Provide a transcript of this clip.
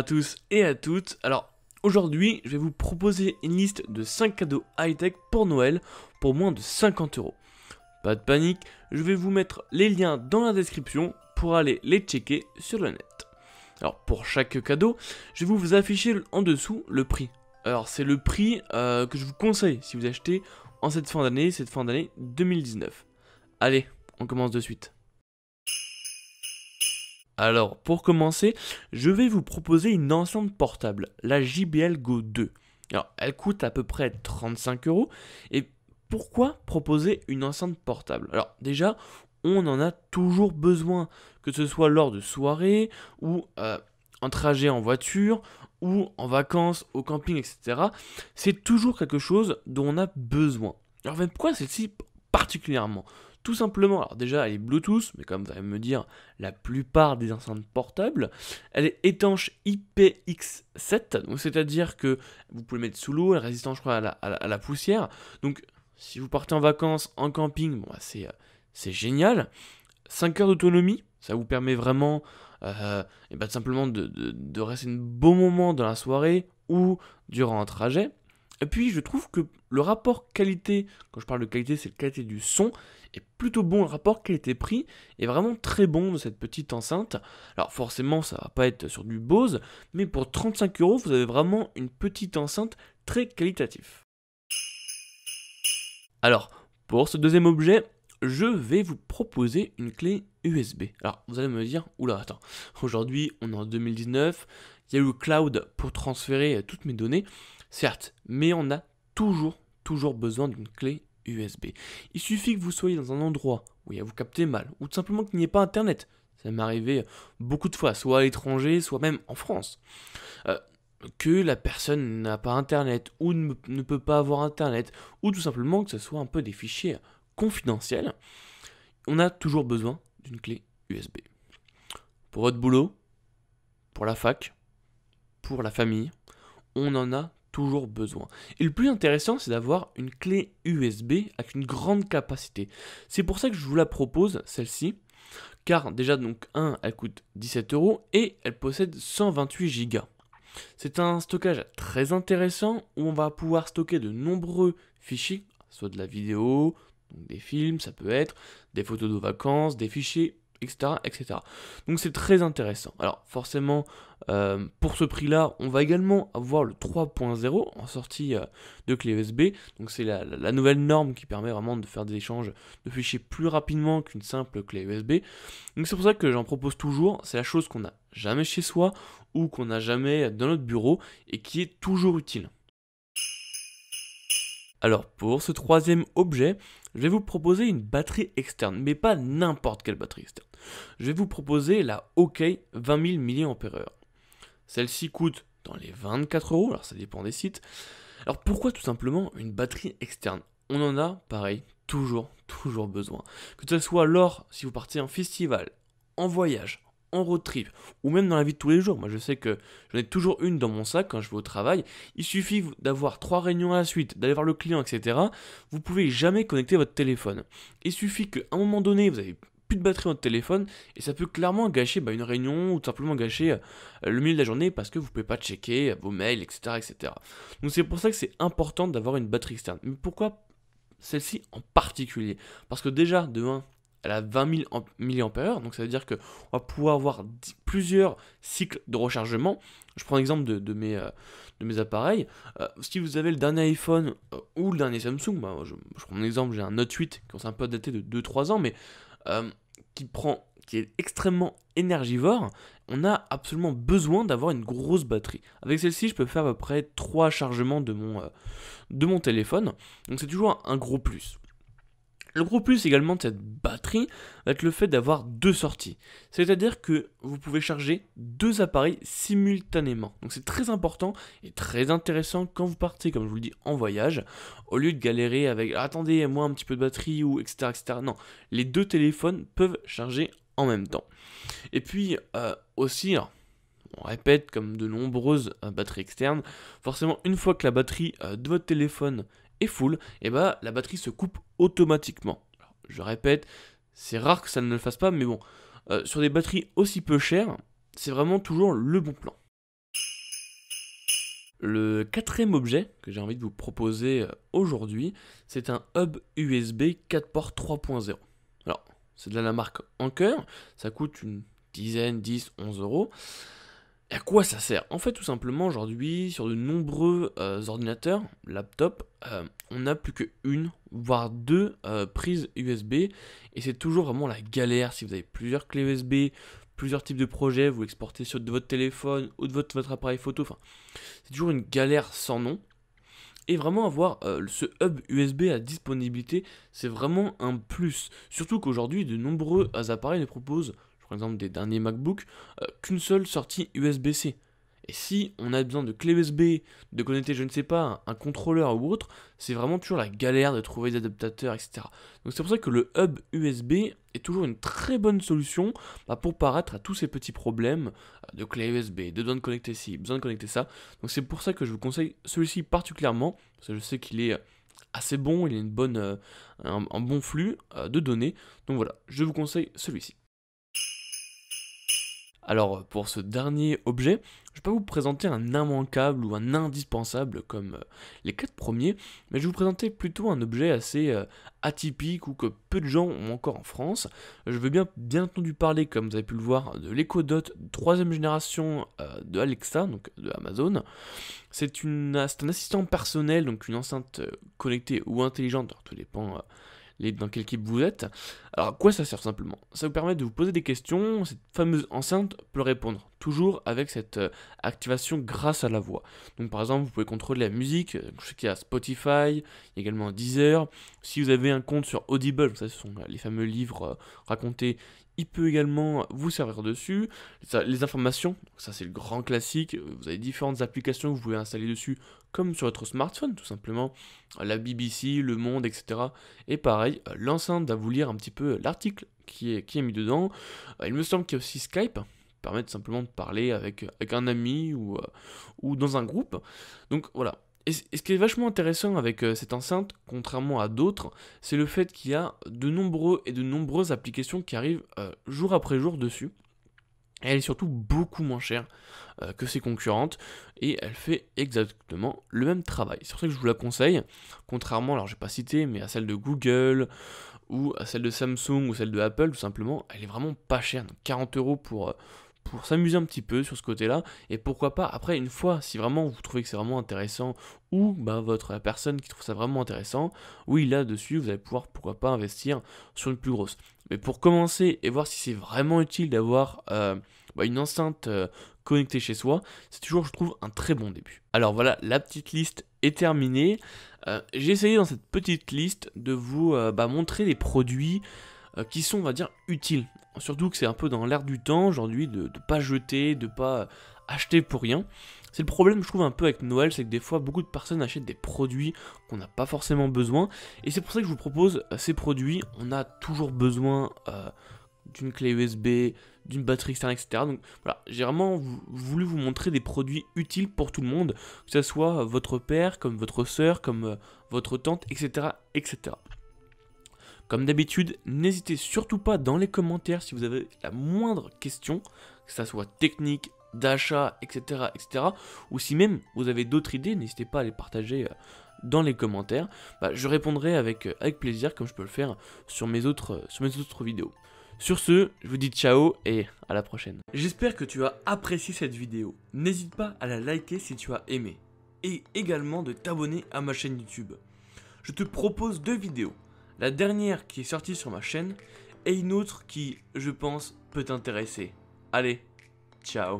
tous et à toutes. Alors aujourd'hui je vais vous proposer une liste de 5 cadeaux high-tech pour Noël pour moins de 50 euros. Pas de panique, je vais vous mettre les liens dans la description pour aller les checker sur le net. Alors pour chaque cadeau, je vais vous afficher en dessous le prix. Alors c'est le prix que je vous conseille si vous achetez en cette fin d'année 2019. Allez, on commence de suite. Alors, pour commencer, je vais vous proposer une enceinte portable, la JBL Go 2. Alors, elle coûte à peu près 35 euros. Et pourquoi proposer une enceinte portable? Alors, déjà, on en a toujours besoin, que ce soit lors de soirées, ou en trajet en voiture, ou en vacances, au camping, etc. C'est toujours quelque chose dont on a besoin. Alors, mais pourquoi celle-ci particulièrement? Tout simplement, alors déjà elle est Bluetooth, mais comme vous allez me dire, la plupart des enceintes portables, elle est étanche IPX7, donc c'est-à-dire que vous pouvez le mettre sous l'eau, elle est résistante je crois à la poussière, donc si vous partez en vacances, en camping, bon, c'est génial. 5 heures d'autonomie, ça vous permet vraiment simplement de rester un bon moment dans la soirée ou durant un trajet. Et puis je trouve que le rapport qualité, quand je parle de qualité, c'est la qualité du son, est plutôt bon. Le rapport qualité-prix est vraiment très bon de cette petite enceinte. Alors forcément ça va pas être sur du Bose, mais pour 35 euros vous avez vraiment une petite enceinte très qualitative. Alors pour ce deuxième objet, je vais vous proposer une clé USB. Alors vous allez me dire, oula attends, aujourd'hui on est en 2019, il y a eu le cloud pour transférer toutes mes données. Certes, mais on a toujours besoin d'une clé USB. Il suffit que vous soyez dans un endroit où vous captez mal, ou tout simplement qu'il n'y ait pas internet. Ça m'est arrivé beaucoup de fois, soit à l'étranger, soit même en France. Que la personne n'a pas internet, ou ne peut pas avoir internet, ou tout simplement que ce soit un peu des fichiers confidentiels. On a toujours besoin d'une clé USB. Pour votre boulot, pour la fac, pour la famille, on en a toujours besoin. Et le plus intéressant, c'est d'avoir une clé USB avec une grande capacité. C'est pour ça que je vous la propose, celle-ci, car déjà, donc, elle coûte 17 euros et elle possède 128 Go. C'est un stockage très intéressant où on va pouvoir stocker de nombreux fichiers, soit de la vidéo, donc des films, ça peut être, des photos de vacances, des fichiers, etc. Donc c'est très intéressant. Alors forcément, pour ce prix-là, on va également avoir le 3.0 en sortie de clé USB. Donc c'est la nouvelle norme qui permet vraiment de faire des échanges de fichiers plus rapidement qu'une simple clé USB. Donc c'est pour ça que j'en propose toujours. C'est la chose qu'on n'a jamais chez soi ou qu'on n'a jamais dans notre bureau et qui est toujours utile. Alors pour ce troisième objet, je vais vous proposer une batterie externe, mais pas n'importe quelle batterie externe. Je vais vous proposer la OK 20 000 mAh. Celle-ci coûte dans les 24 euros, alors ça dépend des sites. Alors pourquoi tout simplement une batterie externe? On en a, pareil, toujours besoin. Que ce soit lors, si vous partez en festival, en voyage, en road trip, ou même dans la vie de tous les jours. Moi je sais que j'en ai toujours une dans mon sac quand je vais au travail. Il suffit d'avoir 3 réunions à la suite, d'aller voir le client, etc. Vous pouvez jamais connecter votre téléphone. Il suffit qu'à un moment donné, vous avez plus de batterie dans votre téléphone, et ça peut clairement gâcher une réunion, ou tout simplement gâcher le milieu de la journée, parce que vous pouvez pas checker vos mails, etc. Donc c'est pour ça que c'est important d'avoir une batterie externe. Mais pourquoi celle-ci en particulier? Parce que déjà, de 1, elle a 20 000 mAh, donc ça veut dire qu'on va pouvoir avoir plusieurs cycles de rechargement. Je prends l'exemple de mes appareils. Si vous avez le dernier iPhone ou le dernier Samsung, je prends mon exemple, j'ai un Note 8 qui est un peu daté de 2-3 ans, mais qui est extrêmement énergivore. On a absolument besoin d'avoir une grosse batterie. Avec celle-ci, je peux faire à peu près 3 chargements de mon téléphone, donc c'est toujours un gros plus. Le gros plus également de cette batterie va être le fait d'avoir 2 sorties. C'est-à-dire que vous pouvez charger 2 appareils simultanément. Donc c'est très important et très intéressant quand vous partez, comme je vous le dis, en voyage. Au lieu de galérer avec « attendez, moi un petit peu de batterie » ou etc. Non, les 2 téléphones peuvent charger en même temps. Et puis aussi, alors, on répète comme de nombreuses batteries externes, forcément une fois que la batterie de votre téléphone est full, et la batterie se coupe automatiquement. Alors, je répète, c'est rare que ça ne le fasse pas, mais bon, sur des batteries aussi peu chères, c'est vraiment toujours le bon plan. Le quatrième objet que j'ai envie de vous proposer aujourd'hui, c'est un hub USB 4 ports 3.0. Alors, c'est de la marque Anker, ça coûte une dizaine, 10, 11 euros. Et à quoi ça sert? En fait, tout simplement, aujourd'hui, sur de nombreux ordinateurs, laptops, on n'a plus qu'une, voire deux prises USB, et c'est toujours vraiment la galère si vous avez plusieurs clés USB, plusieurs types de projets, vous exportez de votre téléphone ou de votre appareil photo, enfin, c'est toujours une galère sans nom. Et vraiment avoir ce hub USB à disponibilité, c'est vraiment un plus. Surtout qu'aujourd'hui, de nombreux appareils ne proposent, par exemple des derniers MacBook, qu'une seule sortie USB-C. Et si on a besoin de clé USB, de connecter, je ne sais pas, un contrôleur ou autre, c'est vraiment toujours la galère de trouver des adaptateurs, etc. Donc c'est pour ça que le hub USB est toujours une très bonne solution pour paraître à tous ces petits problèmes de clé USB, de besoin de connecter ci, besoin de connecter ça. Donc c'est pour ça que je vous conseille celui-ci particulièrement, parce que je sais qu'il est assez bon, il a un bon flux de données. Donc voilà, je vous conseille celui-ci. Alors pour ce dernier objet, je ne vais pas vous présenter un immanquable ou un indispensable comme les 4 premiers, mais je vais vous présenter plutôt un objet assez atypique ou que peu de gens ont encore en France. Je veux bien entendu parler, comme vous avez pu le voir, de l'Echo Dot 3ème génération de Alexa, donc de Amazon. C'est un assistant personnel, donc une enceinte connectée ou intelligente, alors tout dépend dans quelle équipe vous êtes. Alors à quoi ça sert simplement? Ça vous permet de vous poser des questions, cette fameuse enceinte peut répondre, toujours avec cette activation grâce à la voix. Donc par exemple, vous pouvez contrôler la musique, je sais qu'il y a Spotify, il y a également Deezer. Si vous avez un compte sur Audible, ça ce sont les fameux livres racontés, il peut également vous servir dessus. Les informations, ça c'est le grand classique, vous avez différentes applications que vous pouvez installer dessus, comme sur votre smartphone tout simplement, la BBC, Le Monde, etc. Et pareil, l'enceinte va vous lire un petit peu l'article qui est mis dedans. Il me semble qu'il y a aussi Skype, qui permet tout simplement de parler avec un ami ou dans un groupe. Donc voilà. Et ce qui est vachement intéressant avec cette enceinte, contrairement à d'autres, c'est le fait qu'il y a de nombreuses applications qui arrivent jour après jour dessus. Et elle est surtout beaucoup moins chère que ses concurrentes et elle fait exactement le même travail. C'est pour ça que je vous la conseille, contrairement, alors j'ai pas cité, mais à celle de Google ou à celle de Samsung ou celle de Apple, tout simplement, elle est vraiment pas chère, donc 40 euros pour s'amuser un petit peu sur ce côté-là, et pourquoi pas, après, une fois, si vraiment vous trouvez que c'est vraiment intéressant, ou votre personne qui trouve ça vraiment intéressant, oui, là-dessus, vous allez pouvoir, pourquoi pas, investir sur une plus grosse. Mais pour commencer et voir si c'est vraiment utile d'avoir une enceinte connectée chez soi, c'est toujours, je trouve, un très bon début. Alors voilà, la petite liste est terminée. J'ai essayé dans cette petite liste de vous montrer des produits qui sont, on va dire, utiles. Surtout que c'est un peu dans l'air du temps aujourd'hui de ne pas jeter, de pas acheter pour rien. C'est le problème, je trouve, un peu avec Noël, c'est que des fois, beaucoup de personnes achètent des produits qu'on n'a pas forcément besoin. Et c'est pour ça que je vous propose ces produits. On a toujours besoin d'une clé USB, d'une batterie externe, etc. Donc voilà, j'ai vraiment voulu vous montrer des produits utiles pour tout le monde, que ce soit votre père, comme votre soeur, comme votre tante, etc., etc. Comme d'habitude, n'hésitez surtout pas dans les commentaires si vous avez la moindre question, que ça soit technique, d'achat, etc., etc. Ou si même vous avez d'autres idées, n'hésitez pas à les partager dans les commentaires. Je répondrai avec plaisir, comme je peux le faire sur mes autres vidéos. Sur ce, je vous dis ciao et à la prochaine. J'espère que tu as apprécié cette vidéo. N'hésite pas à la liker si tu as aimé. Et également de t'abonner à ma chaîne YouTube. Je te propose 2 vidéos. La dernière qui est sortie sur ma chaîne et une autre qui, je pense, peut t'intéresser. Allez, ciao.